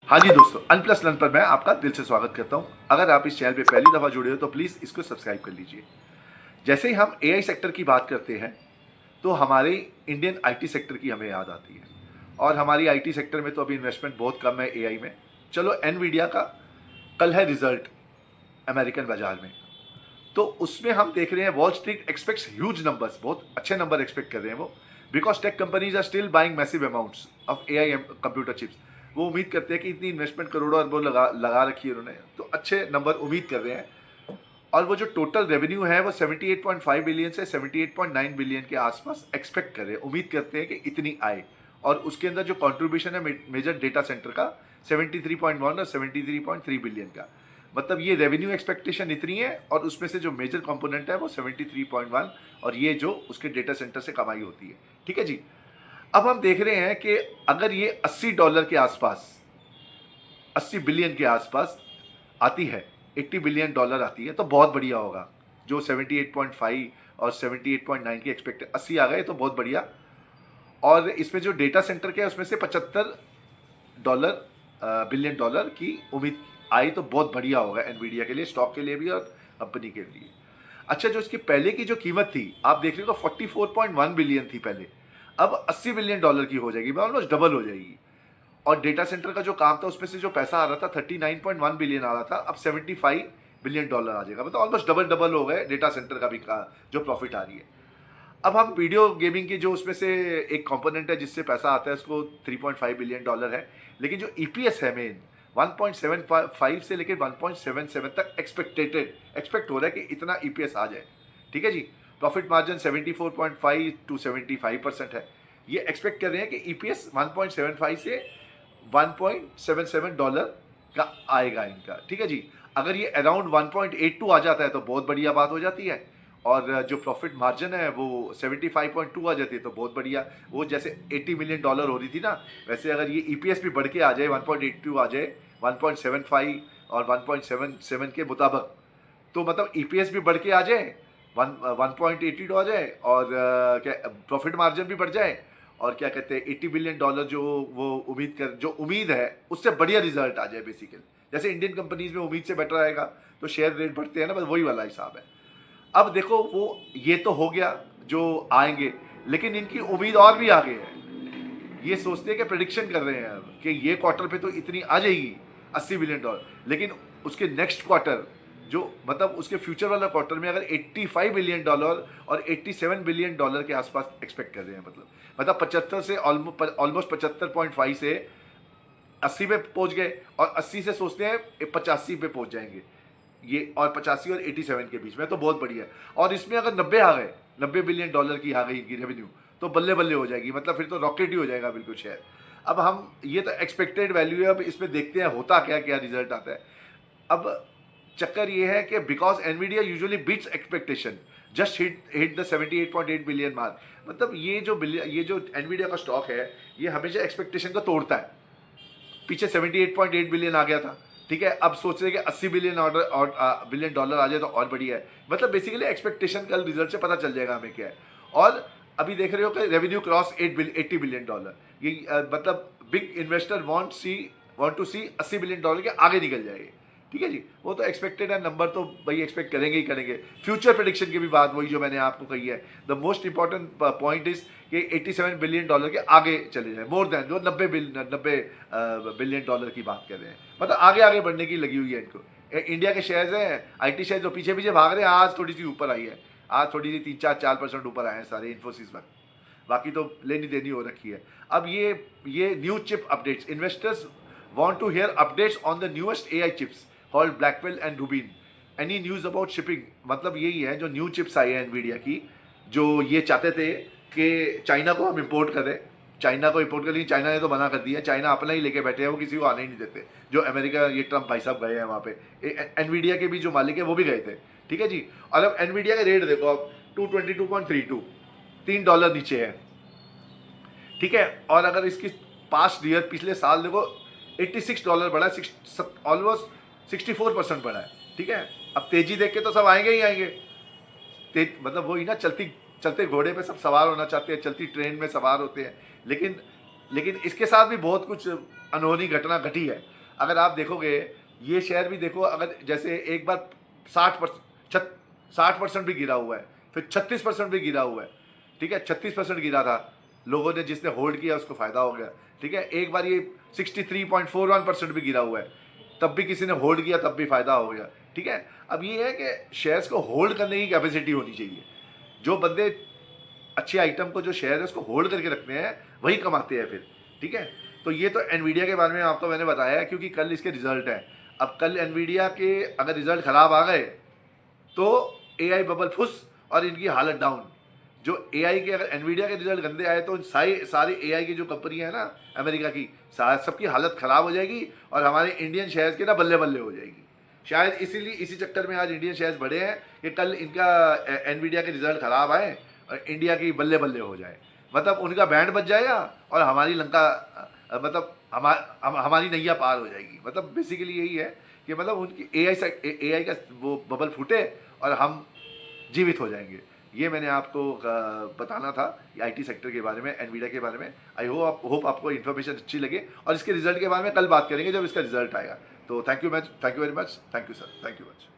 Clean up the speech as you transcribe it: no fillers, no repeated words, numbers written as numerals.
हाँ जी दोस्तों, अनप्लस लर्न पर मैं आपका दिल से स्वागत करता हूँ। अगर आप इस चैनल पे पहली दफ़ा जुड़े हो तो प्लीज़ इसको सब्सक्राइब कर लीजिए। जैसे ही हम एआई सेक्टर की बात करते हैं तो हमारे इंडियन आईटी सेक्टर की हमें याद आती है, और हमारी आईटी सेक्टर में तो अभी इन्वेस्टमेंट बहुत कम है एआई में। चलो, एनवीडिया का कल है रिजल्ट अमेरिकन बाजार में, तो उसमें हम देख रहे हैं Wall Street expects huge numbers, बहुत अच्छे नंबर एक्सपेक्ट कर रहे हैं वो, because tech companies are still buying massive amounts of AI computer chips. वो उम्मीद करते हैं कि इतनी इन्वेस्टमेंट करोड़ों अरबों लगा लगा रखी है उन्होंने, तो अच्छे नंबर उम्मीद कर रहे हैं। और वो जो टोटल रेवेन्यू है वो 78.5 बिलियन से 78.9 बिलियन के आसपास एक्सपेक्ट कर रहे हैं, उम्मीद करते हैं कि इतनी आए। और उसके अंदर जो कंट्रीब्यूशन है मेजर डेटा सेंटर का 73.1 और 73.3 बिलियन का, मतलब ये रेवेन्यू एक्सपेक्टेशन इतनी है, और उसमें से जो मेजर कंपोनेंट है वो 73.1, और ये जो उसके डेटा सेंटर से कमाई होती है। ठीक है जी। अब हम देख रहे हैं कि अगर ये $80 के आसपास, 80 बिलियन के आसपास आती है, $80 बिलियन आती है, तो बहुत बढ़िया होगा। जो 78.5 और 78.9 की एक्सपेक्ट 80 आ गए तो बहुत बढ़िया। और इसमें जो डेटा सेंटर के है उसमें से $75 बिलियन डॉलर की उम्मीद आई, तो बहुत बढ़िया होगा एनवीडिया के लिए, स्टॉक के लिए भी और कंपनी के लिए। अच्छा, जो इसकी पहले की जो कीमत थी आप देख रहे हो, 44.1 बिलियन थी पहले, अब $80 बिलियन की हो जाएगी, ऑलमोस्ट डबल हो जाएगी। और डेटा सेंटर का जो काम था उसमें से जो पैसा आ रहा था 39.1 बिलियन आ रहा था, अब $75 बिलियन आ जाएगा, मतलब ऑलमोस्ट डबल डबल हो गए डेटा सेंटर का भी जो प्रॉफिट आ रही है। अब हम वीडियो गेमिंग की जो उसमें से एक कंपोनेंट है जिससे पैसा आता है उसको $3.5 बिलियन है, लेकिन जो ईपीएस है मेन 1.75 से लेकर 1.77 तक एक्सपेक्ट हो रहा है कि इतना ईपीएस आ जाए। ठीक है जी। प्रॉफिट मार्जिन 74.5 to 75% है। ये एक्सपेक्ट कर रहे हैं कि ईपीएस 1.75 से $1.77 का आएगा इनका। ठीक है जी। अगर ये अराउंड 1.82 आ जाता है तो बहुत बढ़िया बात हो जाती है, और जो प्रॉफिट मार्जिन है वो 75.2 आ जाती है तो बहुत बढ़िया। वो जैसे $80 मिलियन हो रही थी ना, वैसे अगर ये ईपीएस भी बढ़ के आ जाए, 1.82 आ जाए, 1.75 और 1.77 के मुताबिक, तो मतलब ईपीएस भी बढ़ के आ जाए, 1.82 आ जाए, और क्या प्रॉफिट मार्जिन भी बढ़ जाए, और क्या कहते हैं $80 बिलियन जो वो जो उम्मीद है उससे बढ़िया रिजल्ट आ जाए बेसिकली। जैसे इंडियन कंपनीज में उम्मीद से बेटर आएगा तो शेयर रेट बढ़ते हैं ना, बस वही वाला हिसाब है। अब देखो, वो ये तो हो गया जो आएंगे, लेकिन इनकी उम्मीद और भी आगे है। ये सोचते हैं कि प्रेडिक्शन कर रहे हैं अब कि ये क्वार्टर पे तो इतनी आ जाएगी $80 बिलियन, लेकिन उसके नेक्स्ट क्वार्टर जो मतलब उसके फ्यूचर वाला क्वार्टर में अगर $85 बिलियन और $87 बिलियन के आसपास एक्सपेक्ट कर रहे हैं, मतलब 75 से ऑलमोस्ट 75.5 से 80 पे पहुंच गए, और 80 से सोचते हैं 85 पे पहुंच जाएंगे ये, और 85 और 87 के बीच में, तो बहुत बढ़िया। और इसमें अगर 90 आ गए, $90 बिलियन की आ गई इनकी रेवेन्यू, तो बल्ले बल्ले हो जाएगी, मतलब फिर तो रॉकेट ही हो जाएगा बिल्कुल शेयर। अब हम ये तो एक्सपेक्टेड वैल्यू है, अब इसमें देखते हैं होता क्या क्या रिजल्ट आता है। अब चक्कर ये है कि because Nvidia usually beats expectation, just hit the 78.8 billion mark, मतलब ये जो एनवीडिया का स्टॉक है ये हमेशा एक्सपेक्टेशन को तोड़ता है। पीछे 78.8 बिलियन आ गया था, ठीक है, अब सोच रहे कि $80 बिलियन आ जाए तो और बढ़िया है। मतलब बेसिकली एक्सपेक्टेशन कल रिजल्ट से पता चल जाएगा हमें क्या है। और अभी देख रहे हो कि रेवेन्यू क्रॉस $80 बिलियन, ये मतलब big investor want to see $80 billion के आगे निकल जाएंगे। ठीक है जी। वो तो एक्सपेक्टेड है, नंबर तो भाई एक्सपेक्ट करेंगे ही करेंगे। फ्यूचर प्रेडिक्शन की भी बात वही जो मैंने आपको कही है, the most important point is कि $87 बिलियन के आगे चले जाए, मोर देन जो 90 बिलियन डॉलर की बात कर रहे हैं, मतलब आगे आगे बढ़ने की लगी हुई है इनको। इंडिया के शेयर्स हैं आईटी शेयर जो पीछे पीछे भाग रहे हैं, आज थोड़ी सी ऊपर आई है, आज थोड़ी सी 3-4% ऊपर आए हैं सारे इन्फोसिस पर, बाकी तो लेनी देनी हो रखी है। अब ये new chip updates, investors want to hear updates on the newest AI chips called Blackwell and Rubin. Any news about shipping? मतलब यही है जो न्यू चिप्स आई है एनवीडिया की, जो ये चाहते थे कि चाइना को हम इंपोर्ट करें, चाइना को इंपोर्ट कर, लेकिन चाइना ने तो मना कर दिया, चाइना अपना ही लेके बैठे हैं, वो किसी को आने ही नहीं देते। जो अमेरिका ये ट्रम्प भाई साहब गए हैं वहाँ पे, एनवीडिया के भी जो मालिक है वो भी गए थे। ठीक है जी। और अब एनवीडिया का रेट देखो, अब 222.32, $3 नीचे है। ठीक है। और अगर इसकी पास्ट ईयर पिछले साल देखो, $86 बढ़ा है, ऑलमोस्ट 64% बढ़ा है। ठीक है। अब तेजी देख के तो सब आएंगे ही आएंगे, मतलब वही ना, चलते घोड़े पे सब सवार होना चाहते हैं, चलती ट्रेन में सवार होते हैं, लेकिन इसके साथ भी बहुत कुछ अनहोनी घटना घटी है। अगर आप देखोगे ये शेयर भी देखो, अगर जैसे एक बार 60% भी गिरा हुआ है, फिर 36% भी गिरा हुआ है, ठीक है, 36% गिरा था, लोगों ने जिसने होल्ड किया उसको फायदा हो गया, ठीक है। एक बार ये 63.41% भी गिरा हुआ है, तब भी किसी ने होल्ड किया, तब भी फायदा हो गया, ठीक है। अब ये है कि शेयर्स को होल्ड करने की कैपेसिटी होनी चाहिए। जो बंदे अच्छे आइटम को, जो शेयर है उसको होल्ड करके रखते हैं, वही कमाते हैं फिर, ठीक है। तो ये तो एनवीडिया के बारे में आपको मैंने बताया है, क्योंकि कल इसके रिजल्ट हैं। अब कल एनवीडिया के अगर रिजल्ट खराब आ गए तो एआई बबल फुस और इनकी हालत डाउन। जो एआई के, अगर एनवीडिया के रिजल्ट गंदे आए तो सारे एआई की जो कंपनियां हैं ना अमेरिका की, सबकी हालत खराब हो जाएगी और हमारे इंडियन शेयर्स के ना बल्ले बल्ले हो जाएगी। शायद इसीलिए इसी चक्कर में आज इंडियन शेयर्स बढ़े हैं कि कल इनका एनवीडिया के रिजल्ट खराब आए और इंडिया की बल्ले बल्ले हो जाए, मतलब उनका बैंड बच जाएगा और हमारी लंका मतलब हमारी नैया पार हो जाएगी। मतलब बेसिकली यही है कि मतलब उनकी एआई का वो बबल फूटे और हम जीवित हो जाएंगे। ये मैंने आपको बताना था आईटी सेक्टर के बारे में, एनवीडिया के बारे में। आई होप आपको इन्फॉर्मेशन अच्छी लगे, और इसके रिजल्ट के बारे में कल बात करेंगे जब इसका रिजल्ट आएगा। तो thank you very much, thank you sir, thank you much.